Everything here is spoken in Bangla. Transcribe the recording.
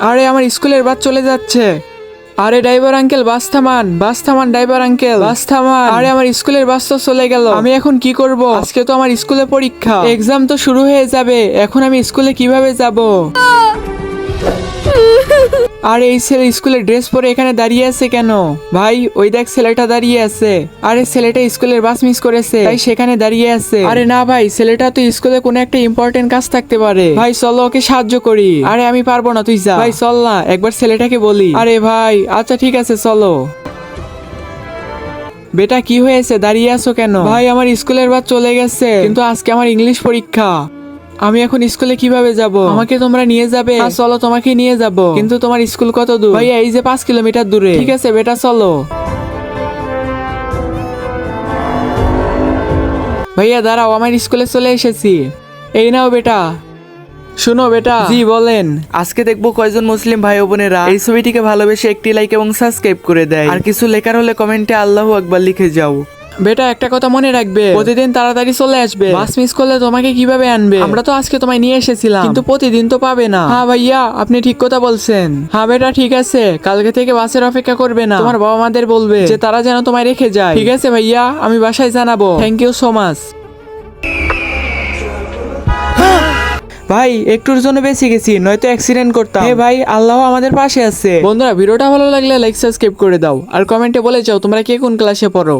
আরে আমার স্কুলের বাস চলে যাচ্ছে। আরে ড্রাইভার আঙ্কেল, বাস থামান, বাস থামান, ড্রাইভার আঙ্কেল, বাস থামান। আরে আমার স্কুলের বাস তো চলে গেল, আমি এখন কি করব? আজকে তো আমার স্কুলে পরীক্ষা, এক্সাম তো শুরু হয়ে যাবে, এখন আমি স্কুলে কিভাবে যাব? আরে এই ছেলে স্কুলের ড্রেস পরে এখানে দাঁড়িয়ে আছে কেন? ভাই ওই দেখ ছেলেটা দাঁড়িয়ে আছে। আরে ছেলেটা স্কুলের বাস মিস করেছে, তাই সেখানে দাঁড়িয়ে আছে। আরে না ভাই, ছেলেটা তো স্কুলে কোনো একটা ইম্পর্টেন্ট কাজ থাকতে পারে। ভাই চলো ওকে সাহায্য করি। আরে আমি পারবো না, তুই যা। ভাই চল না, একবার ছেলেটাকে বলি। আরে ভাই আচ্ছা ঠিক আছে চলো। বেটা কি হয়েছে, দাঁড়িয়ে আছো কেন? ভাই আমার স্কুলের বাস চলে গেছে, কিন্তু আজকে আমার ইংলিশ পরীক্ষা, আমি এখন স্কুলে কিভাবে যাব? আমাকে তোমরা নিয়ে যাবে? চলো তোমাকে নিয়ে যাব, কিন্তু তোমার স্কুল কত দূর? ভাইয়া এই যে 5 কিলোমিটার দূরে। ঠিক আছে বেটা চলো। ভাইয়া দাঁড়াও, আমার স্কুলে চলে এসেছি। এই নাও বেটা। শুনো বেটা। জি বলেন। আজকে দেখবো কয়জন মুসলিম ভাই বোনেরা এই ছবিটিকে ভালোবেসে একটি লাইক এবং সাবস্ক্রাইব করে দেয়। আর কিছু লেখার হলে কমেন্টে আল্লাহু আকবার লিখে যাও। বেটা একটা কথা মনে রাখবে, প্রতিদিন তাড়াতাড়ি চলে আসবে। বাস মিস করলে তোমাকে কিভাবে আনবে? আমরা তো আজকে তোমায় নিয়ে এসেছিলাম, কিন্তু প্রতিদিন তো পাবে না। হ্যাঁ ভাইয়া আপনি ঠিক কথা বলছেন। হ্যাঁ বেটা ঠিক আছে, কালকে থেকে বাসের অপেক্ষা করবে না। তোমার বাবা মাদের বলবে যে তারা যেন তোমায় রেখে যায়। ঠিক আছে ভাইয়া, আমি বাসায় জানাবো। Thank you so much. ভাই একটুর জন্য বেঁচে গেছি, নয়তো অ্যাক্সিডেন্ট করতাম। হে ভাই, আল্লাহ আমাদের পাশে আছে। বন্ধুরা ভিডিওটা ভালো লাগলে লাইক সাবস্ক্রাইব করে দাও, আর কমেন্টে বলে যাও তোমরা কে কোন ক্লাসে পড়ো।